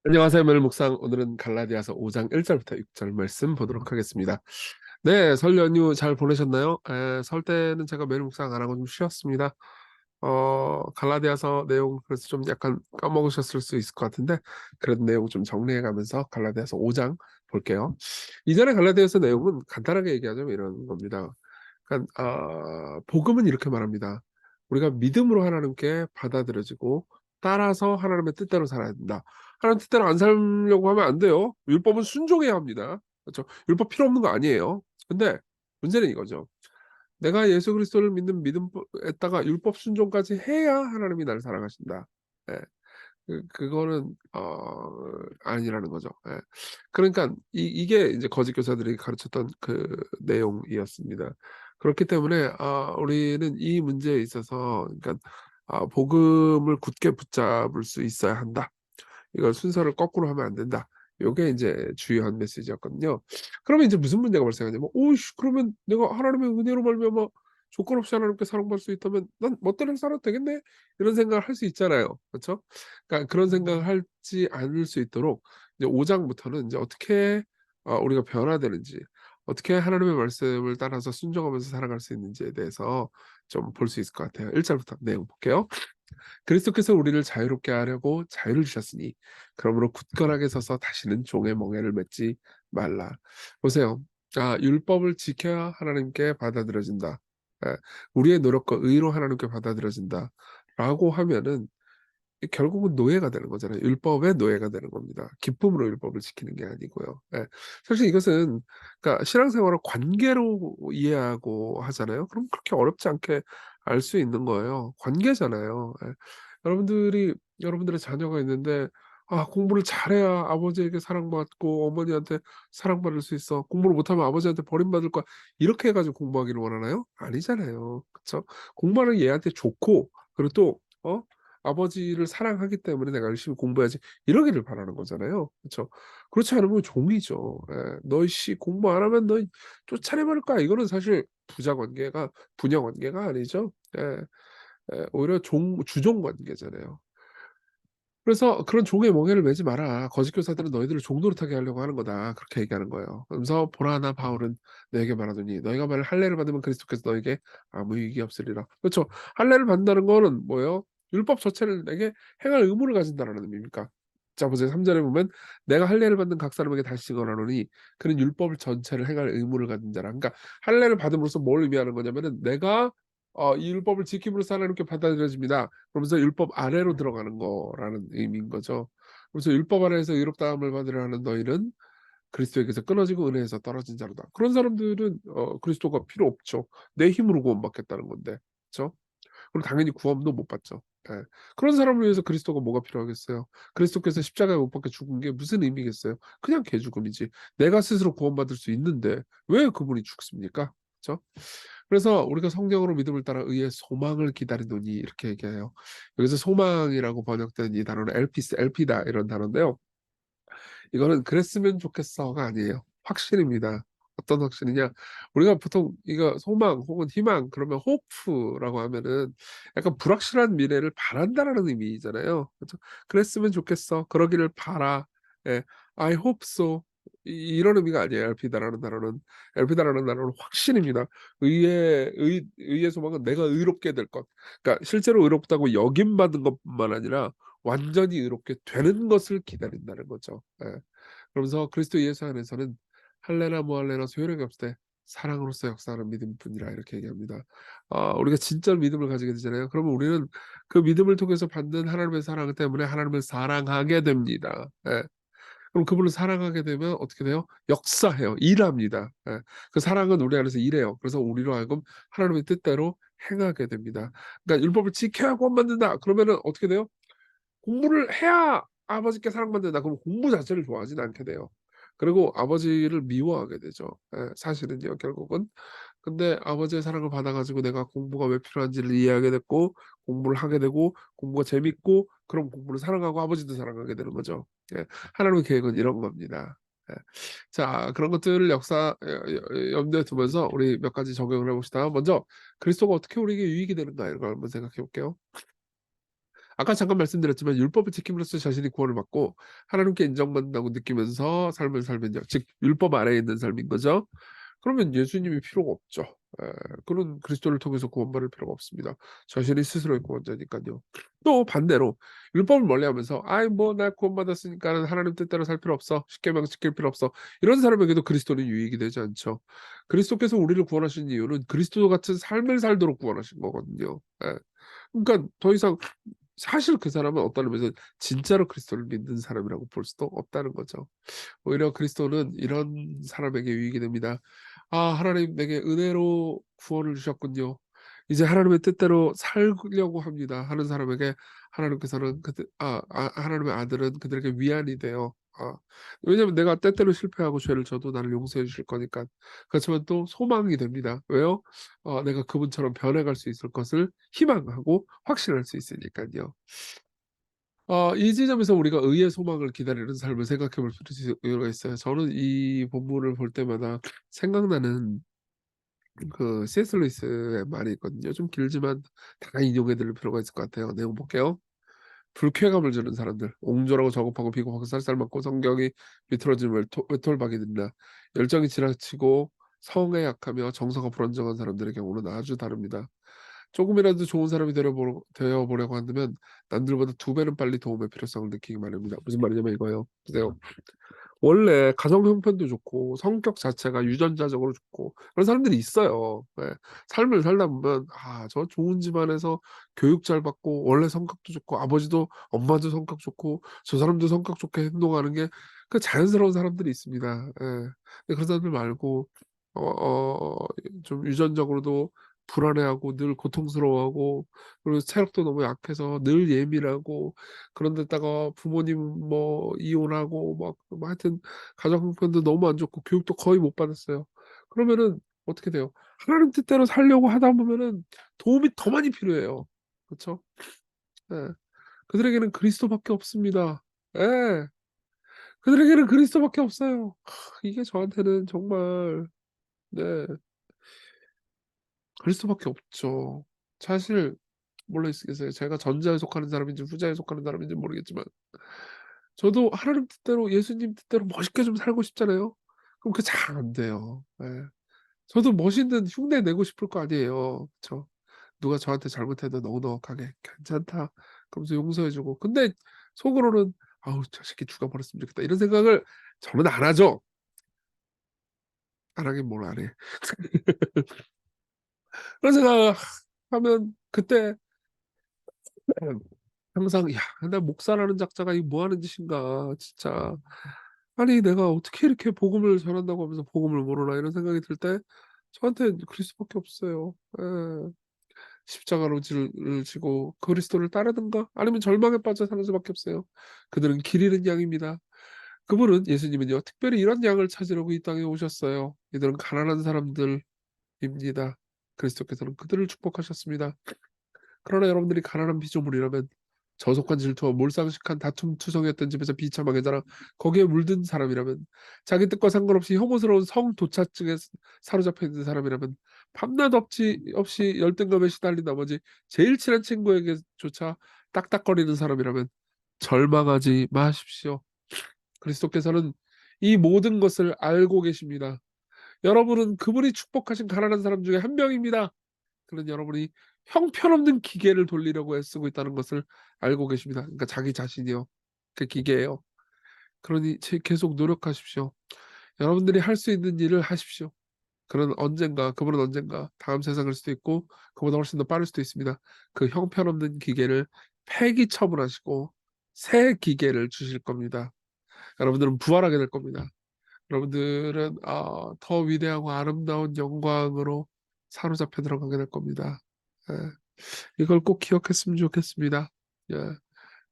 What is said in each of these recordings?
안녕하세요. 멜 묵상. 오늘은 갈라디아서 5장 1절부터 6절 말씀 보도록 하겠습니다. 네, 설 연휴 잘 보내셨나요? 설 때는 제가 매일 묵상 안 하고 좀 쉬었습니다. 갈라디아서 내용 그래서 좀 약간 까먹으셨을 수 있을 것 같은데 그래도 내용 좀 정리해 가면서 갈라디아서 5장 볼게요. 이전에 갈라디아서 내용은 간단하게 얘기하자면 이런 겁니다. 그러니까 복음은 이렇게 말합니다. 우리가 믿음으로 하나님께 받아들여지고 따라서 하나님의 뜻대로 살아야 된다. 하나님 뜻대로 안 살려고 하면 안 돼요. 율법은 순종해야 합니다. 그렇죠? 율법 필요 없는 거 아니에요. 근데 문제는 이거죠. 내가 예수 그리스도를 믿는 믿음에다가 율법 순종까지 해야 하나님이 나를 사랑하신다. 예. 그거는 아니라는 거죠. 예. 그러니까 이게 이제 거짓 교사들이 가르쳤던 그 내용이었습니다. 그렇기 때문에 우리는 이 문제에 있어서 그러니까 복음을 굳게 붙잡을 수 있어야 한다. 이걸 순서를 거꾸로 하면 안 된다. 요게 이제 주요한 메시지였거든요. 그러면 이제 무슨 문제가 발생하냐면, 오이씨, 그러면 내가 하나님의 은혜로 말미암아 조건 없이 하나님께 사랑받을 수 있다면 난 멋대로 살아도 되겠네? 이런 생각을 할 수 있잖아요. 그렇죠? 그러니까 그런 생각을 하지 않을 수 있도록 이제 5장부터는 이제 어떻게 우리가 변화되는지, 어떻게 하나님의 말씀을 따라서 순종하면서 살아갈 수 있는지에 대해서 좀 볼 수 있을 것 같아요. 1절부터 내용 볼게요. 그리스도께서 우리를 자유롭게 하려고 자유를 주셨으니 그러므로 굳건하게 서서 다시는 종의 멍에를 맺지 말라. 보세요. 율법을 지켜야 하나님께 받아들여진다. 예, 우리의 노력과 의로 하나님께 받아들여진다라고 하면은 결국은 노예가 되는 거잖아요. 율법의 노예가 되는 겁니다. 기쁨으로 율법을 지키는 게 아니고요. 예. 사실 이것은 그러니까 신앙생활을 관계로 이해하고 하잖아요. 그럼 그렇게 어렵지 않게 알 수 있는 거예요. 관계잖아요. 예. 여러분들의 자녀가 있는데 공부를 잘해야 아버지에게 사랑받고 어머니한테 사랑받을 수 있어. 공부를 못하면 아버지한테 버림받을 거야. 이렇게 해가지고 공부하기를 원하나요? 아니잖아요. 그렇죠? 공부하는 게 얘한테 좋고 그리고 또 아버지를 사랑하기 때문에 내가 열심히 공부해야지 이러기를 바라는 거잖아요. 그렇죠? 그렇지 않으면 종이죠. 예. "너 씨 공부 안 하면 너 쫓아내 버릴 거야." 이거는 사실 부녀 관계가 아니죠. 예. 예. 오히려 주종 관계잖아요. 그래서 "그런 종의 멍에를 매지 마라. 거짓 교사들은 너희들을 종 노릇하게 하려고 하는 거다." 그렇게 얘기하는 거예요. 그러면서 "보라 나 바울은 너에게 말하노니 너희가 만일 할례를 받으면 그리스도께서 너에게 아무 유익이 없으리라." 그렇죠. 할례를 받는다는 거는 뭐예요? 율법 자체를 내게 행할 의무를 가진다라는 의미입니까? 자 보세요. 3 절에 보면 "내가 할례를 받는 각 사람에게 다시 증언하노니 그는 율법을 전체를 행할 의무를 가진 자라." 그러니까 할례를 받음으로써 뭘 의미하는 거냐면은 내가 이 율법을 지킴으로써 하나님께 받아들여집니다. 그러면서 율법 아래로 들어가는 거라는 의미인 거죠. 그래서 율법 아래에서 의롭다함을 받으려 하는 너희는 그리스도에게서 끊어지고 은혜에서 떨어진 자로다. 그런 사람들은 그리스도가 필요 없죠. 내 힘으로 구원받겠다는 건데. 그렇죠? 그리고 당연히 구원도 못 받죠. 예. 그런 사람을 위해서 그리스도가 뭐가 필요하겠어요? 그리스도께서 십자가에 못 박혀 죽은 게 무슨 의미겠어요? 그냥 개죽음이지. 내가 스스로 구원받을 수 있는데 왜 그분이 죽습니까? 그렇죠? 그래서 우리가 성경으로 믿음을 따라 의의 소망을 기다리노니 이렇게 얘기해요. 여기서 소망이라고 번역된 이 단어는 엘피스, 엘피다 이런 단어인데요. 이거는 "그랬으면 좋겠어."가 아니에요. 확신입니다. 어떤 확신이냐? 우리가 보통 이거 소망 혹은 희망 그러면 hope라고 하면은 약간 불확실한 미래를 바란다라는 의미잖아요. 그죠? "그랬으면 좋겠어. 그러기를 바라." 예. "I hope so." 이런 의미가 아니에요, 엘피다라는 단어는. 엘피다라는 단어는 확신입니다. 의의 소망은 내가 의롭게 될 것. 그러니까 실제로 의롭다고 여김받은 것뿐만 아니라 완전히 의롭게 되는 것을 기다린다는 거죠. 예. 그러면서 그리스도 예수 안에서는 할례나 무할례나 소요력이 없으되 사랑으로서 역사하는 믿음뿐이라 이렇게 얘기합니다. 우리가 진짜 믿음을 가지게 되잖아요. 그러면 우리는 그 믿음을 통해서 받는 하나님의 사랑 때문에 하나님을 사랑하게 됩니다. 예. 그럼 그분을 사랑하게 되면 어떻게 돼요? 역사해요. 일합니다. 예. 그 사랑은 우리 안에서 일해요. 그래서 우리로 하여금 하나님의 뜻대로 행하게 됩니다. 그러니까 율법을 지켜야 구원받는다. 그러면은 어떻게 돼요? 공부를 해야 아버지께 사랑받는다. 그러면 공부 자체를 좋아하진 않게 돼요. 그리고 아버지를 미워하게 되죠. 예, 사실은요, 결국은. 근데 아버지의 사랑을 받아 가지고 내가 공부가 왜 필요한지를 이해하게 됐고 공부를 하게 되고 공부가 재밌고 그럼 공부를 사랑하고 아버지도 사랑하게 되는 거죠. 예. 하나님의 계획은 이런 겁니다. 예. 자, 그런 것들을 염두에 두면서 우리 몇 가지 적용을 해 봅시다. 먼저 그리스도가 어떻게 우리에게 유익이 되는가 이런 걸 한번 생각해 볼게요. 아까 잠깐 말씀드렸지만 율법을 지킴으로써 자신이 구원을 받고 하나님께 인정받는다고 느끼면서 삶을 살면요. 즉 율법 아래에 있는 삶인 거죠. 그러면 예수님이 필요가 없죠. 에, 그런 그리스도를 통해서 구원받을 필요가 없습니다. 자신이 스스로의 구원자니까요. 또 반대로 율법을 멀리하면서 아이 뭐 나 구원받았으니까는 하나님 뜻대로 살 필요 없어. 십계명 지킬 필요 없어. 이런 사람에게도 그리스도는 유익이 되지 않죠. 그리스도께서 우리를 구원하신 이유는 그리스도 같은 삶을 살도록 구원하신 거거든요. 예. 그러니까 더 이상 사실 그 사람은 어떤 의미에서 진짜로 그리스도를 믿는 사람이라고 볼 수도 없다는 거죠. 오히려 그리스도는 이런 사람에게 유익이 됩니다. 아, 하나님 내게 은혜로 구원을 주셨군요. 이제 하나님의 뜻대로 살려고 합니다. 하는 사람에게 하나님께서는 하나님의 아들은 그들에게 위안이 돼요. 왜냐면 내가 때때로 실패하고 죄를 져도 나를 용서해 주실 거니까. 그렇지만 또 소망이 됩니다. 왜요? 내가 그분처럼 변해갈 수 있을 것을 희망하고 확신할 수 있으니까요. 이 지점에서 우리가 의의 소망을 기다리는 삶을 생각해 볼 필요가 있어요. 저는 이 본문을 볼 때마다 생각나는 그 C.S. 루이스의 말이 있거든요. 좀 길지만 다 인용해 드릴 필요가 있을 것 같아요. 내용 볼게요. 불쾌감을 주는 사람들, 옹졸하고 저급하고 비겁하고 쌀쌀맞고 성경이 비틀어진 외톨박이 된다. 열정이 지나치고 성에 약하며 정서가 불안정한 사람들의 경우는 아주 다릅니다. 조금이라도 좋은 사람이 되어보려고 한다면 남들보다 2배는 빨리 도움의 필요성을 느끼기 마련입니다. 무슨 말이냐면 이거예요. 보세요. 원래 가정 형편도 좋고 성격 자체가 유전자적으로 좋고 그런 사람들이 있어요. 예. 삶을 살다 보면 저 좋은 집안에서 교육 잘 받고 원래 성격도 좋고 아버지도 엄마도 성격 좋고 저 사람도 성격 좋게 행동하는 게 그 자연스러운 사람들이 있습니다. 예. 근데 그런 사람들 말고 어 좀 유전적으로도 불안해하고 늘 고통스러워하고 그리고 체력도 너무 약해서 늘 예민하고 그런 데다가 부모님 뭐 이혼하고 뭐 하여튼 가정 형편도 너무 안 좋고 교육도 거의 못 받았어요. 그러면은 어떻게 돼요? 하나님 뜻대로 살려고 하다 보면은 도움이 더 많이 필요해요. 그쵸? 예. 그들에게는 그리스도밖에 없습니다. 예. 그들에게는 그리스도밖에 없어요. 이게 저한테는 정말 네 그리스도밖에 없죠. 사실 모르겠어요. 제가 전자에 속하는 사람인지 후자에 속하는 사람인지는 모르겠지만 저도 하나님 뜻대로 예수님 뜻대로 멋있게 좀 살고 싶잖아요. 그럼 그게 잘 안 돼요. 예. 저도 멋있는 흉내 내고 싶을 거 아니에요. 그쵸? 누가 저한테 잘못해도 넉넉하게 "괜찮다." 그러면서 용서해 주고 근데 속으로는 '아우 저 새끼 죽여버렸으면 좋겠다.' 이런 생각을 저는 안 하죠. 안 하긴 뭘 안 해. 그런 생각하면 그때 항상 '야 나 목사라는 작자가 이 뭐 하는 짓인가 진짜. 아니 내가 어떻게 이렇게 복음을 전한다고 하면서 복음을 모르나.' 이런 생각이 들 때 저한테는 그리스도밖에 없어요. 예. 십자가로 를 지고 그리스도를 따르든가 아니면 절망에 빠져 사는 수밖에 없어요. 그들은 길 잃은 양입니다. 그분은 예수님은요 특별히 이런 양을 찾으려고 이 땅에 오셨어요. 이들은 가난한 사람들입니다. 그리스도께서는 그들을 축복하셨습니다. 그러나 여러분들이 가난한 피조물이라면 저속한 질투와 몰상식한 다툼투성이었던 집에서 비참하게 자라 거기에 물든 사람이라면 자기 뜻과 상관없이 혐오스러운 성도착증에 사로잡혀 있는 사람이라면 밤낮 없이 열등감에 시달린 나머지 제일 친한 친구에게조차 딱딱거리는 사람이라면 절망하지 마십시오. 그리스도께서는 이 모든 것을 알고 계십니다. 여러분은 그분이 축복하신 가난한 사람 중에 한 명입니다. 그런 여러분이 형편없는 기계를 돌리려고 애쓰고 있다는 것을 알고 계십니다. 그러니까 자기 자신이요. 그 기계예요. 그러니 계속 노력하십시오. 여러분들이 할 수 있는 일을 하십시오. 그분은 언젠가 다음 세상일 수도 있고 그보다 훨씬 더 빠를 수도 있습니다. 그 형편없는 기계를 폐기 처분하시고 새 기계를 주실 겁니다. 여러분들은 부활하게 될 겁니다. 여러분들은 더 위대하고 아름다운 영광으로 사로잡혀 들어가게 될 겁니다. 예. 이걸 꼭 기억했으면 좋겠습니다. 예.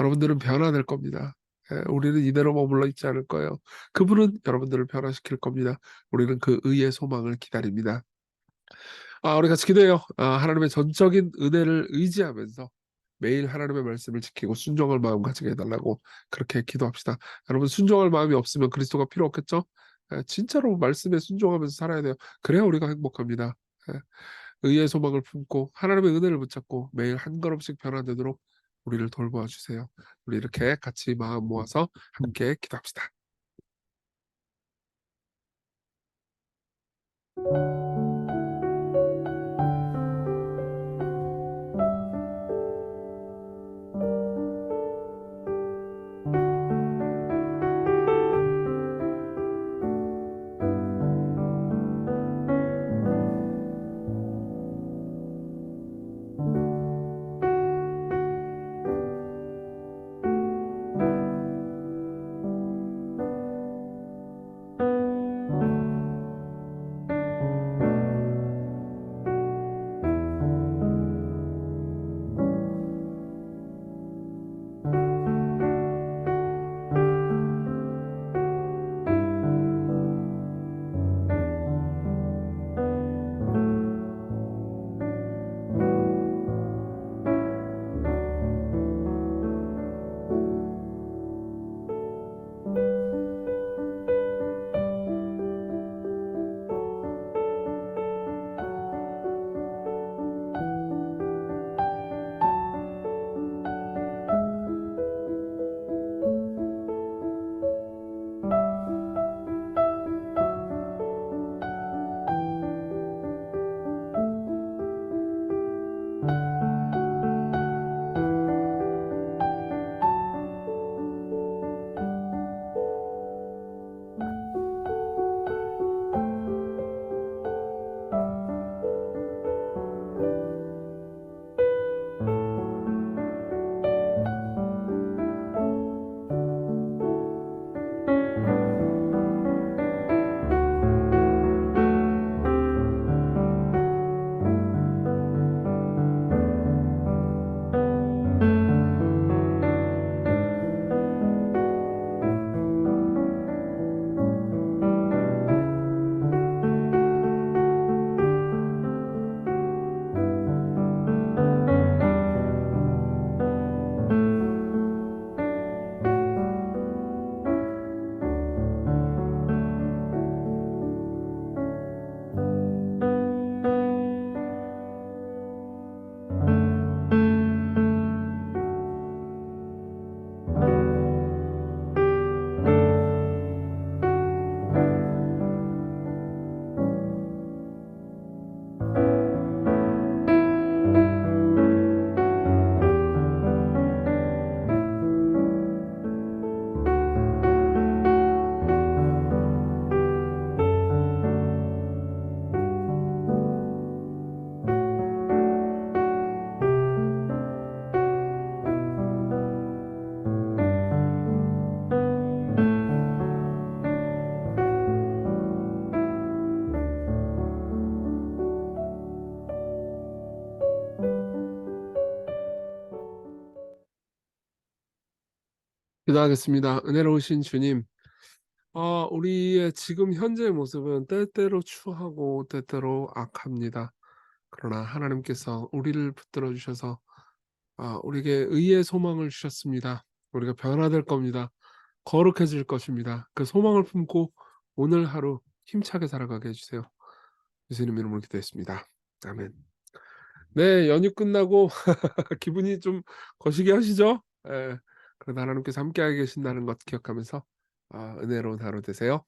여러분들은 변화될 겁니다. 예. 우리는 이대로 머물러 있지 않을 거예요. 그분은 여러분들을 변화시킬 겁니다. 우리는 그 의의 소망을 기다립니다. 우리 같이 기도해요. 하나님의 전적인 은혜를 의지하면서 매일 하나님의 말씀을 지키고 순종할 마음 가지게 해달라고 그렇게 기도합시다. 여러분 순종할 마음이 없으면 그리스도가 필요 없겠죠? 예, 진짜로 말씀에 순종하면서 살아야 돼요. 그래야 우리가 행복합니다. 예, 의의 소망을 품고 하나님의 은혜를 붙잡고 매일 한 걸음씩 변화되도록 우리를 돌보아 주세요. 우리 이렇게 같이 마음 모아서 함께 기도합시다. 기도하겠습니다. 은혜로우신 주님, 우리의 지금 현재의 모습은 때때로 추하고 때때로 악합니다. 그러나 하나님께서 우리를 붙들어 주셔서 우리에게 의의 소망을 주셨습니다. 우리가 변화될 겁니다. 거룩해질 것입니다. 그 소망을 품고 오늘 하루 힘차게 살아가게 해주세요. 예수님 이름으로 기도했습니다. 아멘. 네, 연휴 끝나고 기분이 좀 거시기 하시죠? 예, 그러나 하나님께서 함께하게 계신다는 것 기억하면서 은혜로운 하루 되세요.